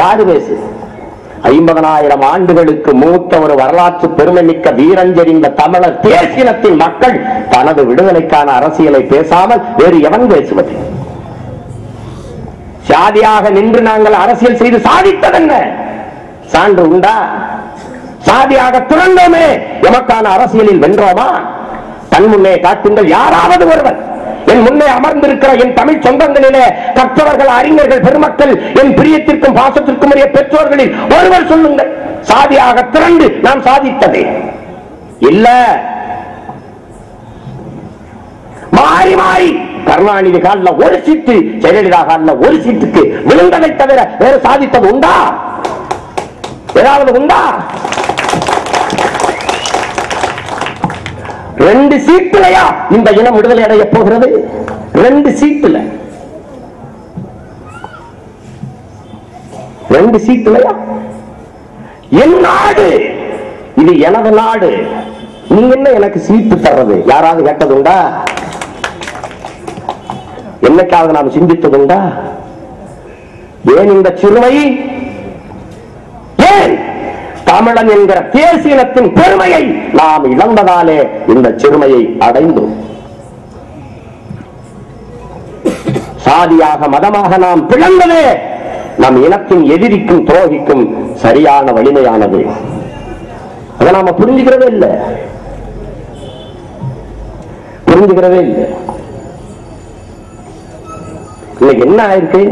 யாரு பேசு? 50,000 ஆண்டுகளுக்கு மூத்த ஒரு வரலாற்று பெருமைமிக்க வீரஞ்செறிந்த தமிழர் தேசியத்தின் மக்கள் தனது விடுதலைக்கான அரசியலை பேசாமல் வேறு எவன் பேசுவது? சாதியாக நின்று நாங்கள் அரசியல் செய்து சாதித்ததென்ன? சான்று உண்டா? சாதியாக திரண்டோமே, எமக்கான அரசியலில் வென்றோமா? தன் முன்னே காட்டுங்கள் யாராவது ஒருவர். என் முன்னே அமர்ந்திருக்கிற என் தமிழ் சொந்தங்களிலே கற்றவர்கள், அறிஞர்கள், பெருமக்கள், என் பிரியத்திற்கும் பாசத்திற்கும் உரிய பெற்றோர்களில் ஒருவர் சொல்லுங்கள், சாதியாக திரண்டு நாம் சாதித்ததே இல்ல. மாறி மாறி கருணாநிதி காலில் ஒரு சீட்டு, ஜெயலலிதா காலில் ஒரு சீட்டுக்கு விழுந்ததை தவிர வேறு சாதித்தது உண்டா? ஏதாவது உண்டா? 2 சீட்டுலையா இந்த இனம் விடுதலை அடைய போகிறது? 2 சீட்டுல, 2 சீட்டுலையா? என் நாடு இது, எனது நாடு. நீங்க என்ன எனக்கு சீட்டு தர்றது? யாராவது கேட்டதுண்டா? என்னைக்காவது நாம் சிந்தித்ததுண்டா? ஏன் இந்த சிறுமை? ஏன் தமிழன் என்கிற தேசியத்தின் பெருமையை நாம் இழந்ததாலே இந்த சிறுமையை அடைந்தோம். சாதியாக மதமாக நாம் பிளந்ததே நம் இனத்தின் எதிரிக்கும் துரோகிக்கும் சரியான வலிமையானது. அதை நாம புரிஞ்சுக்கிறதே இல்லை, புரிஞ்சுக்கிறதே இல்லை. இன்னைக்கு என்ன ஆயிருக்கு?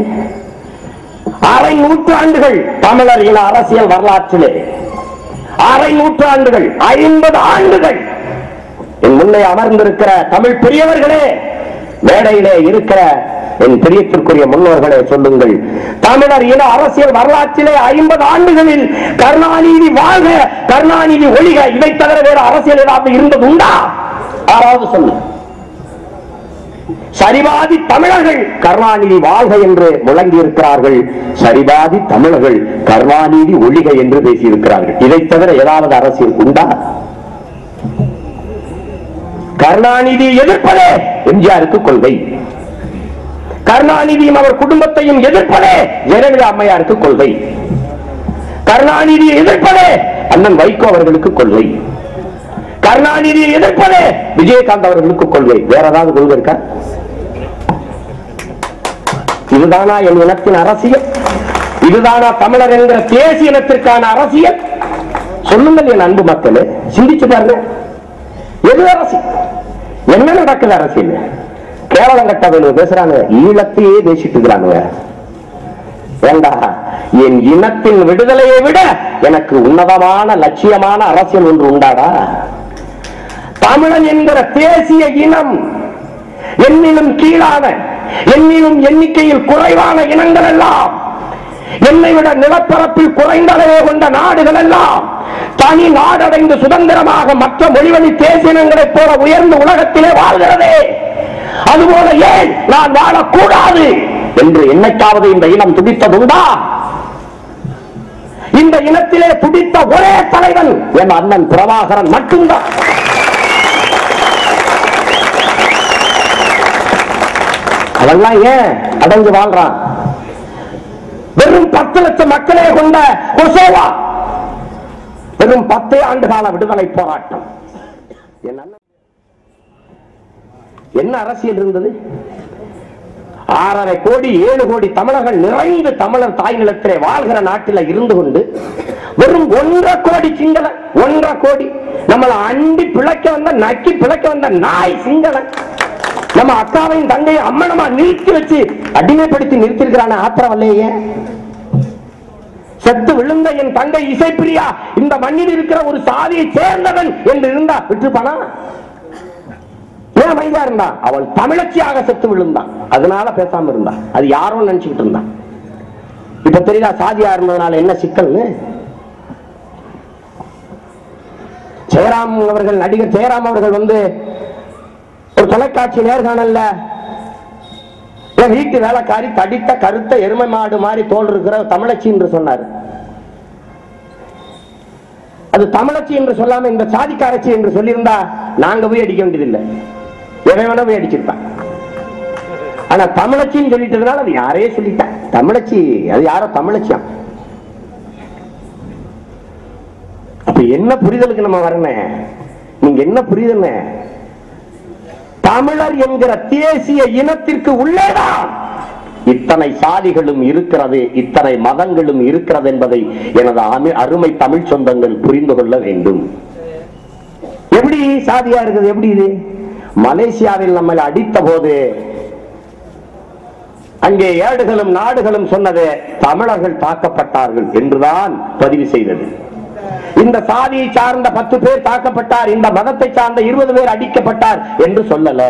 1/2 நூற்றாண்டுகள் தமிழர் இன அரசியல் வரலாற்றிலே, 1/2 நூற்றாண்டுகள், 50 ஆண்டுகள். என் முன்னே அமர்ந்திருக்கிற தமிழ் பெரியவர்களே, மேடையிலே இருக்கிற என் பிரியத்திற்குரிய முன்னோர்களே, சொல்லுங்கள், தமிழர் இன அரசியல் வரலாற்றிலே 50 ஆண்டுகளில் கருணாநிதி வாழ்க, கருணாநிதி ஒழிக, இதை தவிர வேறு அரசியல் ஏதாவது இருந்தது உண்டா? யாராவது சொல்லுங்க. சரிபாதி தமிழர்கள் கருணாநிதி வாழ்க என்று முழங்கி இருக்கிறார்கள், சரிபாதி தமிழர்கள் கருணாநிதி ஒழிக என்று பேசியிருக்கிறார்கள். இதை தவிர ஏதாவது அரசியல் உண்டா? கருணாநிதி எதிர்ப்பதே எம்ஜிஆருக்கு கொள்கை, கருணாநிதியும் அவர் குடும்பத்தையும் எதிர்ப்பதே ஜெயலலிதா அம்மையாருக்கு கொள்கை, கருணாநிதியை எதிர்ப்பதே அண்ணன் வைகோ அவர்களுக்கு கொள்கை, கருணாநிதியை எதிர்ப்பதே விஜயகாந்த் அவர்களுக்கு கொள்கை. வேற ஏதாவது கொள்கை இருக்கா? இதுதானா என் இனத்தின் அரசியல்? இதுதானா தமிழர் என்கிற தேசிய இனத்திற்கான அரசியல்? சொல்லுங்கள் என் அன்பு மக்களே, சிந்திச்சு பாருங்க. எது அரசியல்? என்ன நடக்குது அரசியல்? கேவலம் கட்ட பேசுறாங்க, ஈழத்தையே பேசிட்டு இருக்கிறாங்க. ஏண்டா, என் இனத்தின் விடுதலையை விட எனக்கு உன்னதமான லட்சியமான அரசியல் ஒன்று உண்டாடா? தமிழன் என்கிற தேசிய இனம், என்னிலும் கீழான, என்னிலும் எண்ணிக்கையில் குறைவான இனங்கள் எல்லாம், என்னை விட நிலப்பரப்பில் குறைந்த அளவே கொண்ட நாடுகள் எல்லாம் தனி நாடடைந்து சுதந்திரமாக மற்ற மொழிவழி தேசிய இனங்களைப் போல உயர்ந்து உலகத்திலே வாழ்கிறதே, அதுபோல ஏன் நான் வாழக்கூடாது என்று என்னைக்காவது இந்த இனம் துடித்ததுண்டா? இந்த இனத்திலே துடித்த ஒரே தலைவன் என் அண்ணன் பிரபாகரன் மட்டும்தான். அதெல்லாம் ஏன் அடைஞ்சு வாழ்றான்? வெறும் 10 லட்சம் மக்களே கொண்ட கொசோவா, வெறும் 10 ஆண்டு கால விடுதலை போராட்டம். என்ன அரசியல் இருந்தது? 6.5 கோடி 7 கோடி தமிழர்கள் நிறைந்து தமிழர் தாய் நிலத்திலே வாழ்கிற நாட்டில் இருந்து கொண்டு வெறும் 1.5 கோடி சிங்கள, 1.5 கோடி நம்மளை அண்டி பிழைக்க வந்த, நக்கி பிழைக்க வந்த நாய் சிங்களன் நம்ம அக்காவையும் தங்கையும் அம்மனமா நிறுத்தி வச்சு அடிமைப்படுத்தி நிறுத்திருக்கிறான ஆத்திரவல்லையே. செத்து விழுந்த என் தங்கை இசைப்பிரியா இந்த மண்ணில் இருக்கிற ஒரு சாதியை சேர்ந்தவன் என்று இருந்தா விட்டுப்பானா? ஏன் அமைதியா இருந்தா? அவள் தமிழச்சியாக செத்து விழுந்தான், அதனால பேசாம இருந்தா. அது யாரோ நினைச்சுக்கிட்டு இருந்தான். இப்ப தெரியுதா சாதியா இருந்ததுனால என்ன சிக்கல்னு? ஜெயராம் அவர்கள், நடிகர் ஜெயராம் அவர்கள் ஒரு தொலைக்காட்சி நேர்காணல்ல என் வீட்டு வேலைக்காரி தடித்த கருத்த எருமை மாடு மாதிரி தோல் இருக்கிற தமிழச்சி என்று சொன்னார். அது தமிழச்சி என்று சொல்லாம இந்த சாதிக்காரச்சி என்று சொல்லியிருந்தா நாங்க போய் அடிக்க வேண்டியதில்லை, எவன் வேணா போய் அடிச்சிருப்பான். ஆனா தமிழச்சின்னு சொல்லிட்டதுனால அது யாரே சொல்லிட்டான் தமிழச்சி, அது யாரோ தமிழச்சியாம். அப்ப என்ன புரிதலுக்கு நம்ம வரணும்? நீங்க என்ன புரிதல்? தமிழர் என்கிற தேசிய இனத்திற்கு உள்ளேதான் இத்தனை சாதிகளும் இருக்கிறது, இத்தனை மதங்களும் இருக்கிறது என்பதை எனது அருமை தமிழ் சொந்தங்கள் புரிந்து கொள்ள வேண்டும். எப்படி சாதியா இருக்குது? எப்படி இது? மலேசியாவில் நம்மை அடித்த போது அங்கே ஏடுகளும் நாடுகளும் சொன்னது தமிழர்கள் தாக்கப்பட்டார்கள் என்றுதான் பதிவு செய்தது. இந்த சாதியை சார்ந்த 10 பேர் தாக்கப்பட்டார், இந்த மதத்தை சார்ந்த 20 பேர் அடிக்கப்பட்டார் என்று சொல்லல.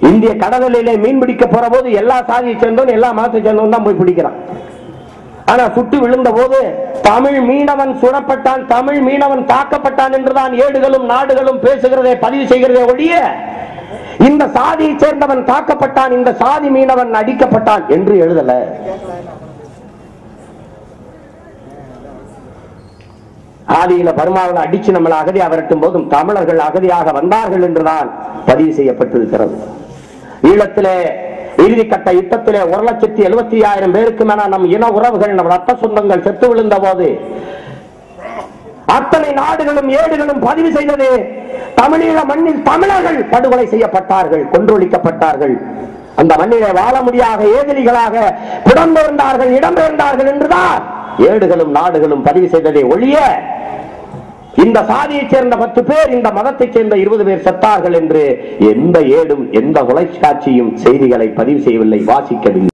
இந்திய கடலிலே மீன் பிடிக்க போற போது எல்லா சாதியை சேர்ந்தவன் எல்லா மதத்தை சேர்ந்தவன் தான் போய் பிடிக்கிறான். ஆனா சுட்டு விழுந்த போது தமிழ் மீனவன் சுடப்பட்டான், தமிழ் மீனவன் தாக்கப்பட்டான் என்றுதான் ஏடுகளும் நாடுகளும் பேசுகிறதே, பதிவு செய்கிறதே ஒழிய இந்த சாதியை சேர்ந்தவன் தாக்கப்பட்டான், இந்த சாதி மீனவன் அடிக்கப்பட்டான் என்று எழுதல. ஆதியில பர்மாவில் அடிச்சு நம்மளை அகதி அவரட்டும் போதும் தமிழர்கள் அகதியாக வந்தார்கள் என்றுதான் பதிவு செய்யப்பட்டிருக்கிறது. ஈழத்திலே இறுதிக்கட்ட யுத்தத்திலே 1,70,000 பேருக்கு மேல நம் இன உறவுகள், நம் ரத்த சொந்தங்கள் செத்து விழுந்த போது அத்தனை நாடுகளும் ஏடுகளும் பதிவு செய்தது தமிழீழ மண்ணில் தமிழர்கள் படுகொலை செய்யப்பட்டார்கள், கொன்றொழிக்கப்பட்டார்கள், அந்த மண்ணிலே வாழ முடியாத ஏதிலிகளாக புடம்பெயர்ந்தார்கள், இடம்பெயர்ந்தார்கள் என்றுதான் ஏடுகளும் நாடுகளும் பதிவு செய்ததை ஒழிய இந்த சாதியைச் சேர்ந்த 10 பேர், இந்த மதத்தைச் சேர்ந்த 20 பேர் செத்தார்கள் என்று எந்த ஏடும் எந்த தொலைக்காட்சியும் செய்திகளை பதிவு செய்யவில்லை, வாசிக்கவில்லை.